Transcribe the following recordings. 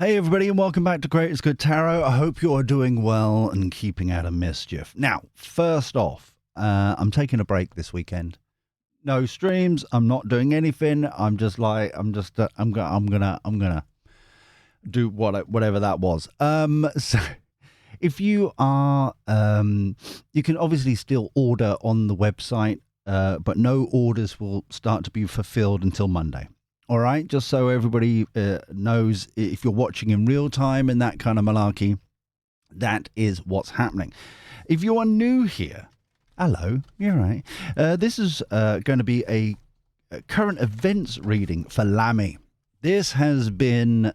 Hey everybody and welcome back to Greatest Good Tarot. I hope you are doing well and keeping out of mischief. Now, first off, I'm taking a break this weekend. No streams. I'm not doing anything. I'm gonna do whatever that was. So if you are, you can obviously still order on the website, but no orders will start to be fulfilled until Monday. All right, just so everybody knows, if you're watching in real time and that kind of malarkey, that is what's happening. If you are new here, hello, you're right. This is going to be a current events reading for Lamie. This has been,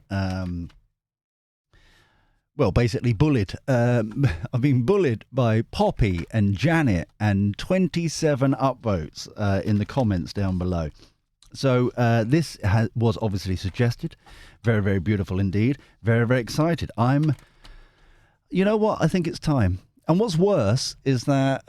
basically bullied. I've been bullied by Poppy and Janet and 27 upvotes in the comments down below. So this was obviously suggested. Very, very beautiful indeed. Very, very excited. You know what? I think it's time. And what's worse is that,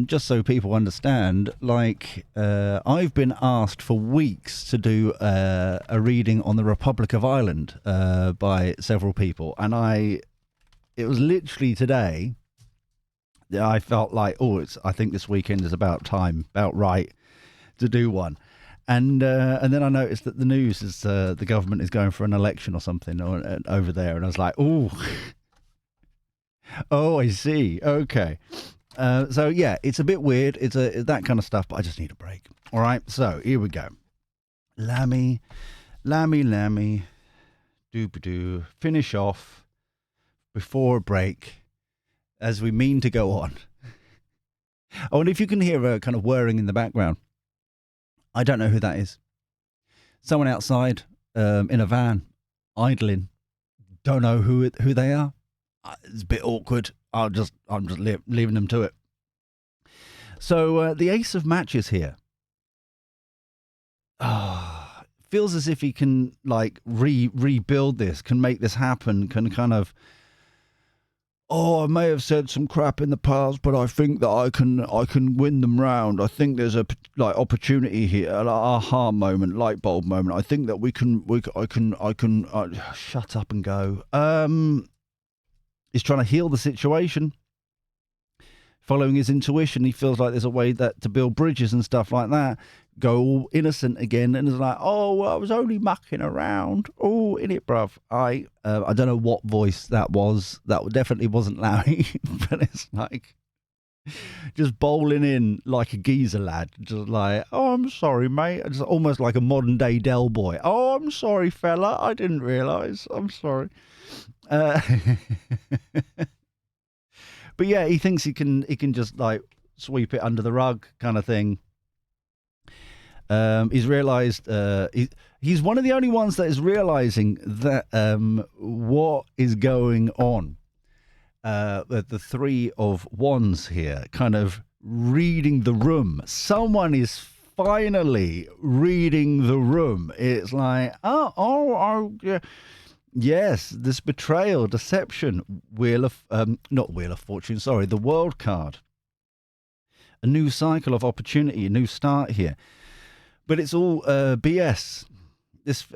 just so people understand, I've been asked for weeks to do a reading on the Republic of Ireland by several people. And it was literally today that I felt like, I think this weekend is about right to do one. And then I noticed that the news is the government is going for an election or something over there. And I was like, oh, I see. Okay. So, yeah, it's a bit weird. It's that kind of stuff, but I just need a break. All right. So here we go. Lamie. Doo-ba-doo. Finish off before a break as we mean to go on. Oh, and if you can hear a kind of whirring in the background, I don't know who that is. Someone outside in a van, idling. Don't know who they are. It's a bit awkward. I'm just leaving them to it. So the Ace of Matches here. Feels as if he can rebuild this, can make this happen, can kind of. I may have said some crap in the past, but I think that I can win them round. I think there's a opportunity here, an aha moment, light bulb moment. I think that I can shut up and go. He's trying to heal the situation, following his intuition. He feels like there's a way that to build bridges and stuff like that. Go all innocent again, and it's like, I was only mucking around. Oh, in it, bruv. I don't know what voice that was. That definitely wasn't Lamie, but it's like just bowling in like a geezer lad, just like, I'm sorry, mate. It's almost like a modern day Del Boy. Oh, I'm sorry, fella. I didn't realise. I'm sorry. But yeah, he thinks he can just sweep it under the rug, kind of thing. He's realised he's one of the only ones that is realising that what is going on. The Three of Wands here, kind of reading the room. Someone is finally reading the room. It's like, yeah. Yes, this betrayal, deception, not Wheel of Fortune, sorry, the World card. A new cycle of opportunity, a new start here. But it's all BS.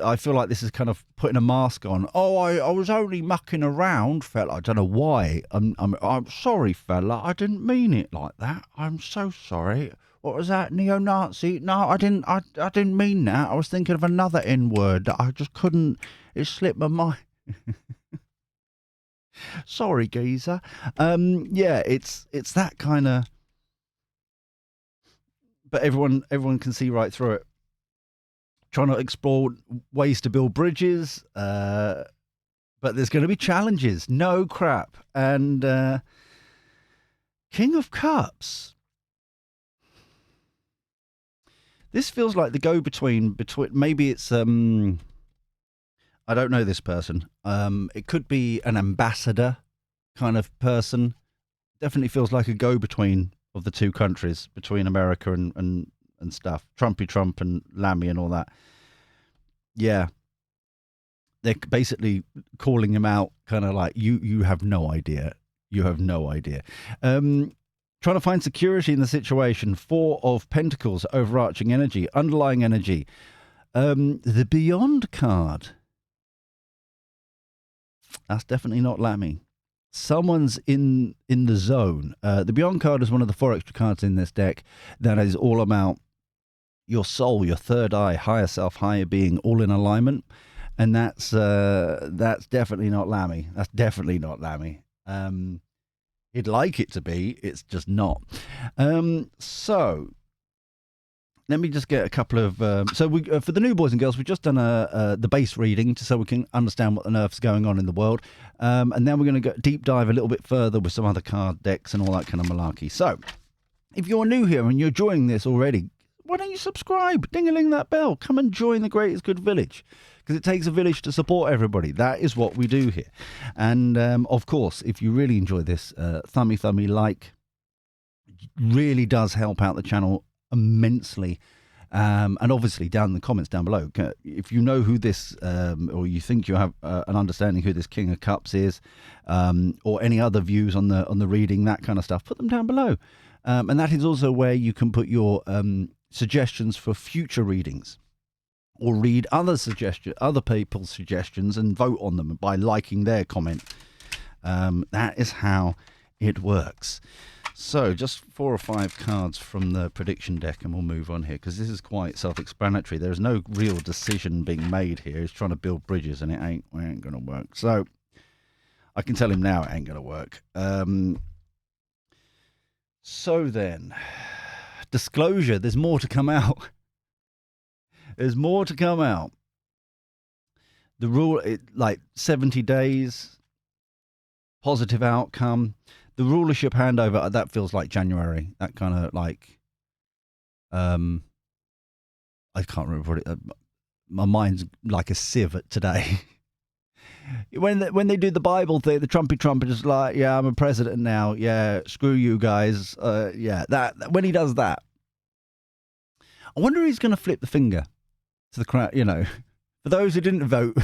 I feel like this is kind of putting a mask on. I was only mucking around, fella. I don't know why. I'm sorry, fella. I didn't mean it like that. I'm so sorry. What was that, neo-Nazi? No, I didn't mean that. I was thinking of another N-word that I just couldn't. It slipped my mind. Sorry, geezer. Yeah, it's that kind of. But everyone can see right through it. Trying to explore ways to build bridges, but there's going to be challenges. No crap. And King of Cups. This feels like the go-between maybe it's I don't know this person. It could be an ambassador kind of person. Definitely feels like a go-between of the two countries, between America and stuff. Trumpy Trump and Lamie and all that. Yeah. They're basically calling him out, kind of like, you have no idea. You have no idea. Trying to find security in the situation. Four of Pentacles, overarching energy, underlying energy. The Beyond card. That's definitely not Lamie. Someone's in the zone. The Beyond card is one of the 4 extra cards in this deck that is all about your soul, your third eye, higher self, higher being, all in alignment. And that's definitely not Lamie. That's definitely not Lamie. He'd like it to be. It's just not. So let me just get a couple of. So we for the new boys and girls, we've just done the base reading, just so we can understand what on earth's going on in the world. And then we're going to go deep dive a little bit further with some other card decks and all that kind of malarkey. So if you're new here and you're enjoying this already, why don't you subscribe? Ding-a-ling that bell. Come and join the Greatest Good Village. Because it takes a village to support everybody. That is what we do here. And, of course, if you really enjoy this, thummy like really does help out the channel immensely. And obviously, down in the comments down below, if you know who this, or you think you have an understanding who this King of Cups is, or any other views on the reading, that kind of stuff, put them down below. And that is also where you can put your suggestions for future readings. Or read other people's suggestions and vote on them by liking their comment. That is how it works. So just 4 or 5 cards from the prediction deck, and we'll move on here because this is quite self-explanatory. There's no real decision being made here. He's trying to build bridges, and it ain't going to work. So I can tell him now it ain't going to work. So then, disclosure. There's more to come out. There's more to come out. The rule, like 70 days, positive outcome. The rulership handover, that feels like January. That kind of like, I can't remember what it, my mind's like a sieve today. When they do the Bible thing, the Trumpy is like, yeah, I'm a president now. Yeah, screw you guys. Yeah, that when he does that, I wonder if he's going to flip the finger to the crowd, for those who didn't vote.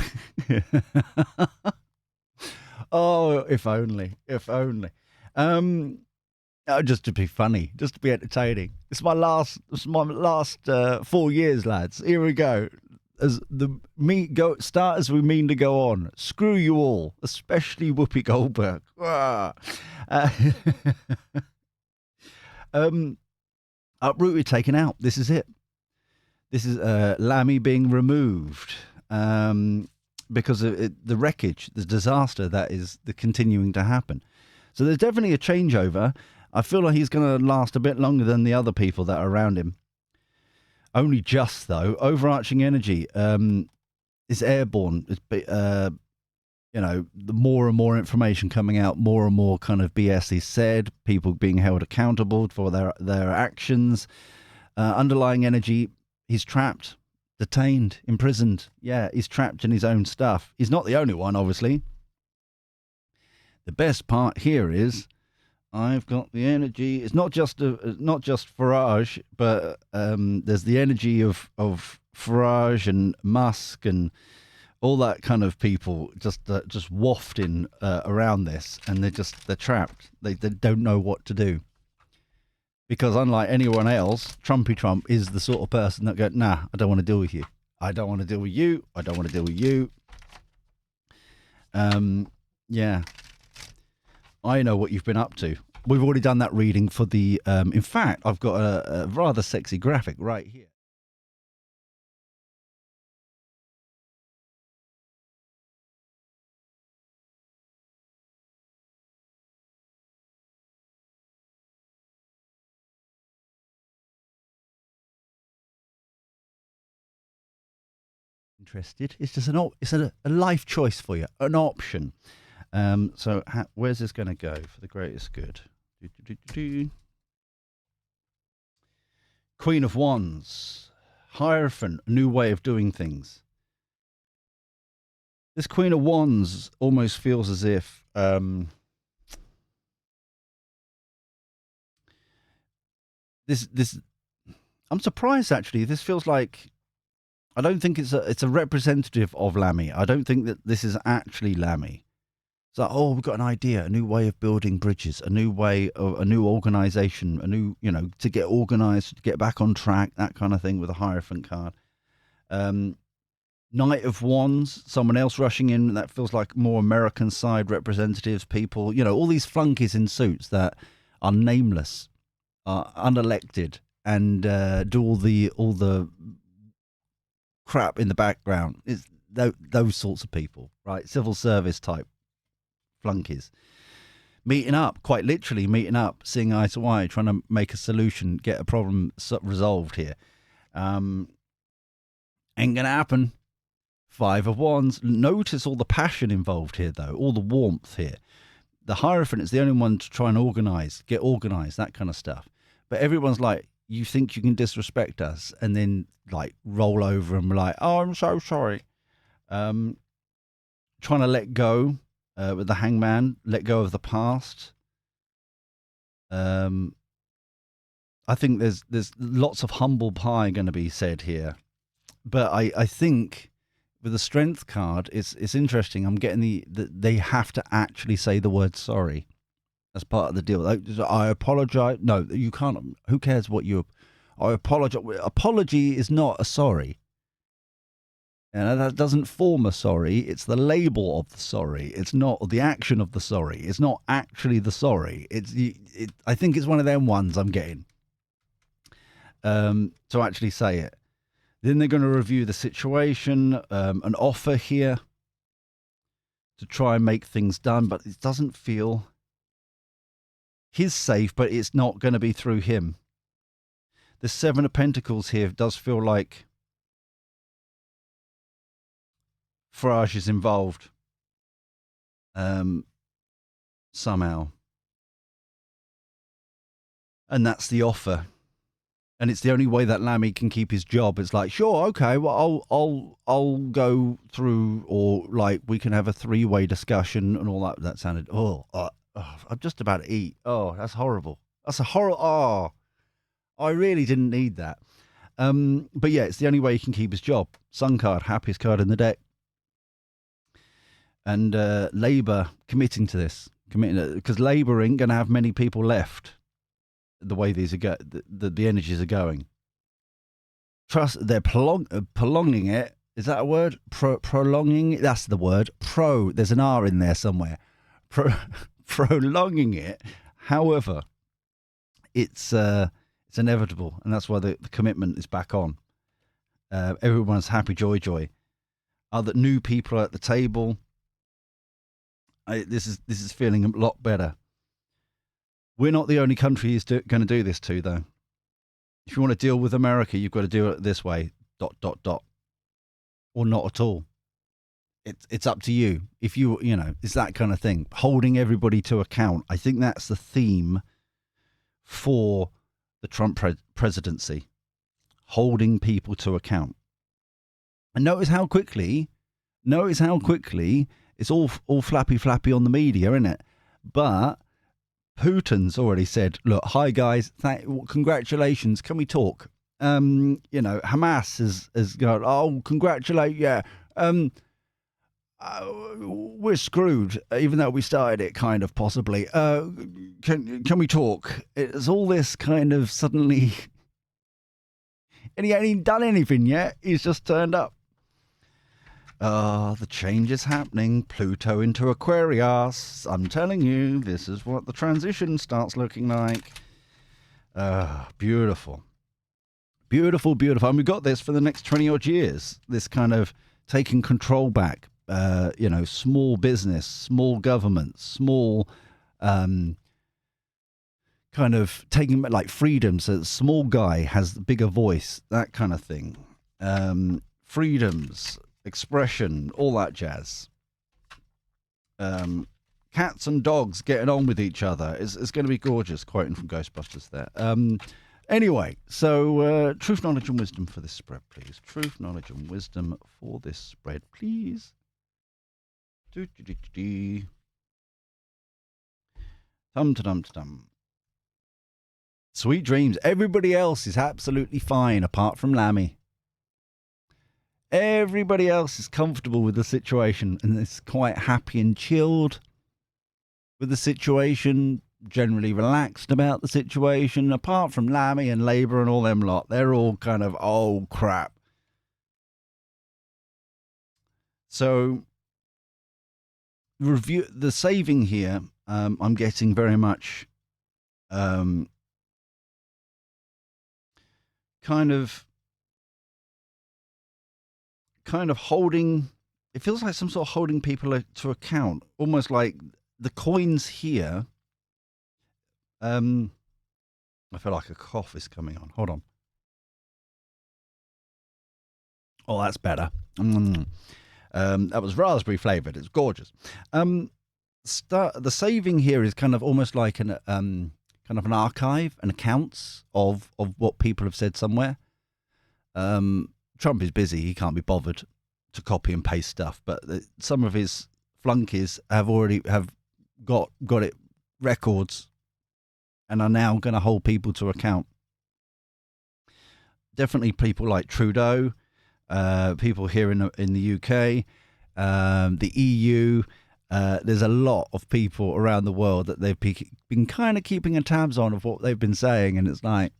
Oh, if only. Just to be funny, just to be entertaining. It's my last 4 years, lads. Here we go. As start as we mean to go on. Screw you all, especially Whoopi Goldberg. Uprooted, taken out. This is it. This is Lamie being removed because of the wreckage, the disaster that is continuing to happen. So there's definitely a changeover. I feel like he's going to last a bit longer than the other people that are around him. Only just, though. Overarching energy is airborne. It's, the more and more information coming out, more and more kind of BS is said, people being held accountable for their actions. Underlying energy, he's trapped, detained, imprisoned. Yeah, he's trapped in his own stuff. He's not the only one, obviously. The best part here is I've got the energy. It's not just Farage, but there's the energy of Farage and Musk and all that kind of people just wafting around this, and they're trapped. They don't know what to do. Because unlike anyone else, Trump is the sort of person that goes, nah, I don't want to deal with you. I don't want to deal with you. I don't want to deal with you. Yeah. I know what you've been up to. We've already done that reading for the... in fact, I've got a rather sexy graphic right here. Interested? It's just it's a life choice for you, an option. So where's this going to go for the greatest good? Queen of Wands, Hierophant, a new way of doing things. This Queen of Wands almost feels as if this. I'm surprised actually. This feels like. I don't think it's a representative of Lamie. I don't think that this is actually Lamie. It's like, oh, we've got an idea, a new way of building bridges, a new organisation, a new, to get organised, to get back on track, that kind of thing with a Hierophant card. Knight of Wands, someone else rushing in. That feels like more American side representatives, people, all these flunkies in suits that are nameless, are unelected, and do all the crap in the background. It's those sorts of people, right? Civil service type flunkies. Meeting up, quite literally meeting up, seeing eye to eye, trying to make a solution, get a problem resolved here. Ain't going to happen. Five of Wands. Notice all the passion involved here, though, all the warmth here. The Hierophant is the only one to try and get organised, that kind of stuff. But everyone's like, you think you can disrespect us, and then like roll over and be like, oh, I'm so sorry. Trying to let go with the Hangman, let go of the past. I think there's lots of humble pie going to be said here. But I think with the Strength card, it's interesting. I'm getting they have to actually say the word sorry. That's part of the deal. I apologize. No, you can't. Who cares what you... I apologize. Apology is not a sorry. And that doesn't form a sorry. It's the label of the sorry. It's not the action of the sorry. It's not actually the sorry. I think it's one of them ones I'm getting. To actually say it. Then they're going to review the situation, an offer here to try and make things done, but it doesn't feel... He's safe, but it's not going to be through him. The Seven of Pentacles here does feel like Farage is involved somehow. And that's the offer. And it's the only way that Lamie can keep his job. It's like, sure, okay, well, I'll go through, or like we can have a three-way discussion and all that. That sounded, I'm just about to eat. Oh, that's horrible. That's a horror. Oh, I really didn't need that. But yeah, it's the only way he can keep his job. Sun card, happiest card in the deck. And Labour committing to this, because Labour ain't going to have many people left. The way these are the energies are going. Trust, they're prolonging it. Is that a word? Prolonging it. That's the word. There's an R in there somewhere. Prolonging it. However, it's inevitable, and that's why the commitment is back on. Everyone's happy, joy. Other new people are at the table. This is feeling a lot better. We're not the only country he's going to do this to, though. If you want to deal with America, you've got to do it this way. ... Or not at all. It's up to you. If it's that kind of thing. Holding everybody to account. I think that's the theme for the Trump presidency. Holding people to account. And notice how quickly it's all flappy on the media, isn't it? But Putin's already said, look, hi guys, congratulations, can we talk? Hamas has gone, oh, congratulate, yeah. We're screwed, even though we started it kind of possibly. Can we talk? It's all this kind of suddenly, and he ain't even done anything yet. He's just turned up. The change is happening. Pluto into Aquarius. I'm telling you, this is what the transition starts looking like. Beautiful. Beautiful. And we've got this for the next 20 odd years. This kind of taking control back. Small business, small government, small kind of taking like freedom. So the small guy has the bigger voice, that kind of thing. Freedoms, expression, all that jazz. Cats and dogs getting on with each other. It's going to be gorgeous, quoting from Ghostbusters there. Anyway, so truth, knowledge and wisdom for this spread, please. Truth, knowledge and wisdom for this spread, please. Tum-ta-dum-ta-dum. Sweet dreams. Everybody else is absolutely fine apart from Lamie. Everybody else is comfortable with the situation and is quite happy and chilled with the situation, generally relaxed about the situation, apart from Lamie and Labour and all them lot. They're all kind of, oh, crap. So review the saving here. I'm getting very much kind of holding. It feels like some sort of holding people to account, almost like the coins here. I feel like a cough is coming on. Hold on. Oh, that's better. That was raspberry flavored. It's gorgeous. The saving here is kind of almost like an kind of an archive, an accounts of what people have said somewhere. Trump is busy; he can't be bothered to copy and paste stuff. But some of his flunkies have got it records, and are now going to hold people to account. Definitely people like Trudeau, people here in the UK, the EU. There's a lot of people around the world that they've been kind of keeping a tabs on of what they've been saying, and it's like,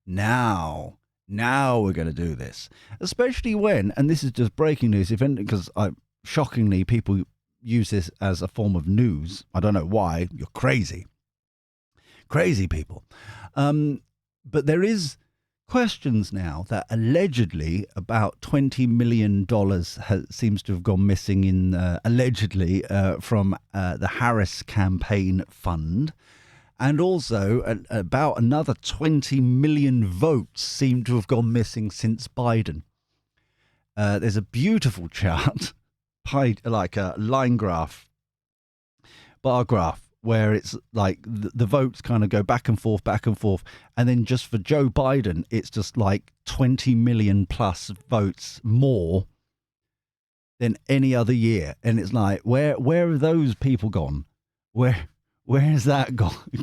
now we're going to do this. Especially when, and this is just breaking news, because shockingly people use this as a form of news. I don't know why. You're crazy people. But there is questions now that allegedly about $20 million seems to have gone missing in allegedly from the Harris campaign fund, and also about another 20 million votes seem to have gone missing since Biden. There's a beautiful chart, like a line graph, bar graph, where it's like the votes kind of go back and forth, and then just for Joe Biden, it's just like 20 million plus votes more than any other year. And it's like, where have those people gone? Where has that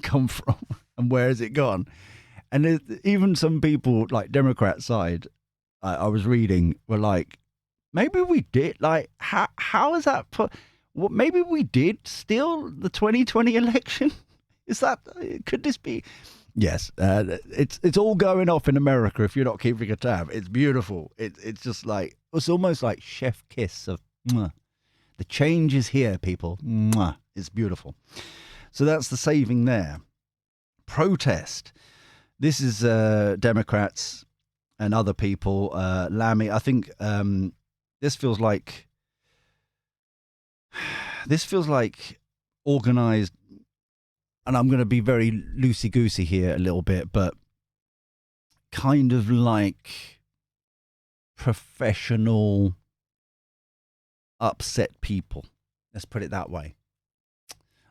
come from? And where has it gone? And even some people, like Democrat side, I was reading, were like, maybe we did. Like, how is that put? Well, maybe we did steal the 2020 election. Could this be? Yes, it's all going off in America. If you're not keeping a tab, it's beautiful. It's just like, it's almost like chef kiss of mwah. The change is here, people. Mwah. It's beautiful. So that's the saving there. Protest. This is Democrats and other people. Lamie, I think this feels like organized, and I'm going to be very loosey-goosey here a little bit, but kind of like professional upset people. Let's put it that way.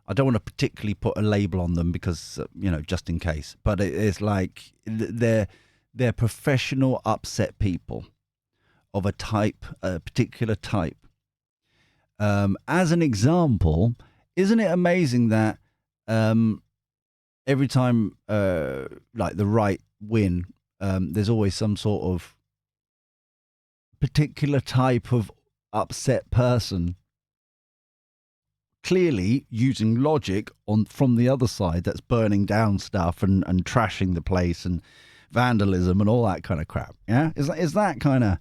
I don't want to particularly put a label on them because, just in case, but it's like they're professional upset people of a particular type. As an example, isn't it amazing that every time like the right win, there's always some sort of particular type of upset person, clearly using logic from the other side, that's burning down stuff and trashing the place and vandalism and all that kind of crap. Yeah, is that kind of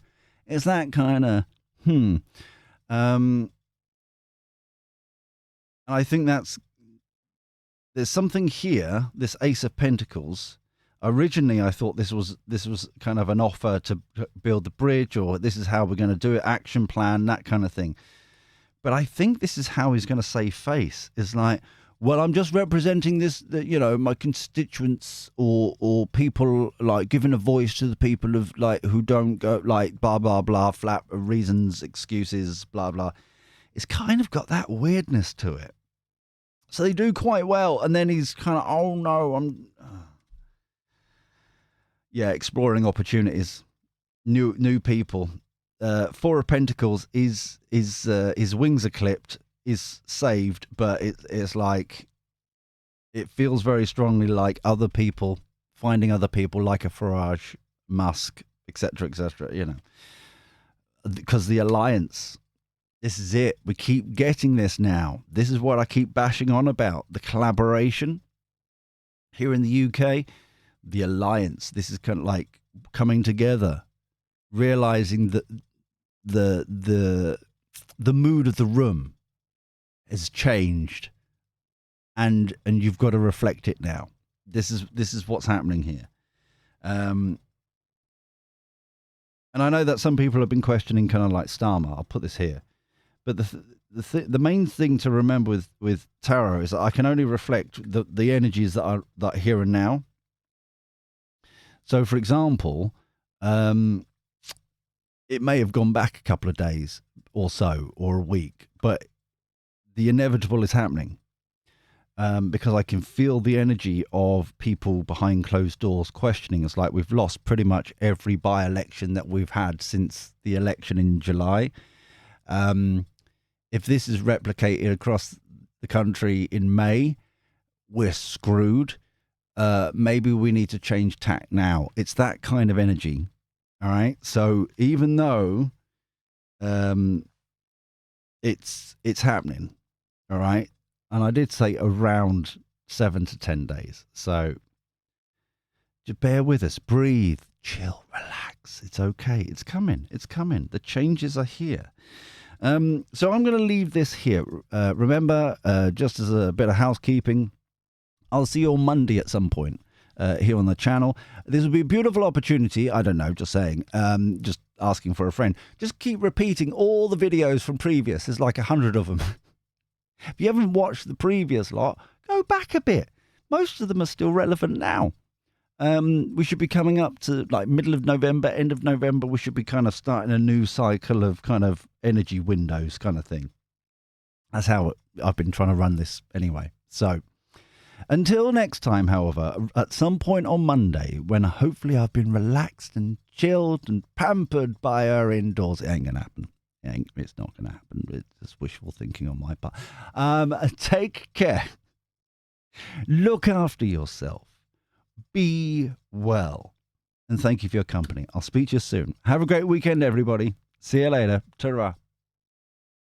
I think there's something here. This Ace of Pentacles. Originally, I thought this was kind of an offer to build the bridge, or this is how we're going to do it, action plan, that kind of thing. But I think this is how he's going to save face. It's like, well, I'm just representing my constituents or people, like giving a voice to the people of like who don't go like blah blah blah, flat reasons, excuses, blah blah. It's kind of got that weirdness to it. So they do quite well, and then he's kind of, oh no, exploring opportunities, new people. Four of Pentacles is his wings are clipped, is saved, but it's like, it feels very strongly like other people, finding other people like a Farage, Musk, etc., because the alliance. This is it. We keep getting this now. This is what I keep bashing on about. The collaboration here in the UK, the alliance. This is kind of like coming together, realizing that the the mood of the room has changed, and you've got to reflect it now. This is what's happening here. And I know that some people have been questioning kind of like Starmer. I'll put this here. But the main thing to remember with tarot is that I can only reflect the energies that are here and now. So, for example, it may have gone back a couple of days or so, or a week, but the inevitable is happening. Because I can feel the energy of people behind closed doors questioning us. Like, we've lost pretty much every by-election that we've had since the election in July. If this is replicated across the country in May, we're screwed. Maybe we need to change tack now. It's that kind of energy. All right. So even though it's happening, all right. And I did say around 7 to 10 days. So just bear with us, breathe, chill, relax. It's okay. It's coming. It's coming. The changes are here. So I'm going to leave this here. Remember, just as a bit of housekeeping, I'll see you on Monday at some point here on the channel. This will be a beautiful opportunity. I don't know, just saying, just asking for a friend. Just keep repeating all the videos from previous. There's like 100 of them. If you haven't watched the previous lot, go back a bit. Most of them are still relevant now. We should be coming up to like middle of November, end of November. We should be kind of starting a new cycle of kind of energy windows kind of thing. That's how I've been trying to run this anyway. So until next time, however, at some point on Monday, when hopefully I've been relaxed and chilled and pampered by her indoors, it ain't going to happen. It's not going to happen. It's just wishful thinking on my part. Take care. Look after yourself. Be well. And thank you for your company. I'll speak to you soon. Have a great weekend, everybody. See you later. Ta-ra.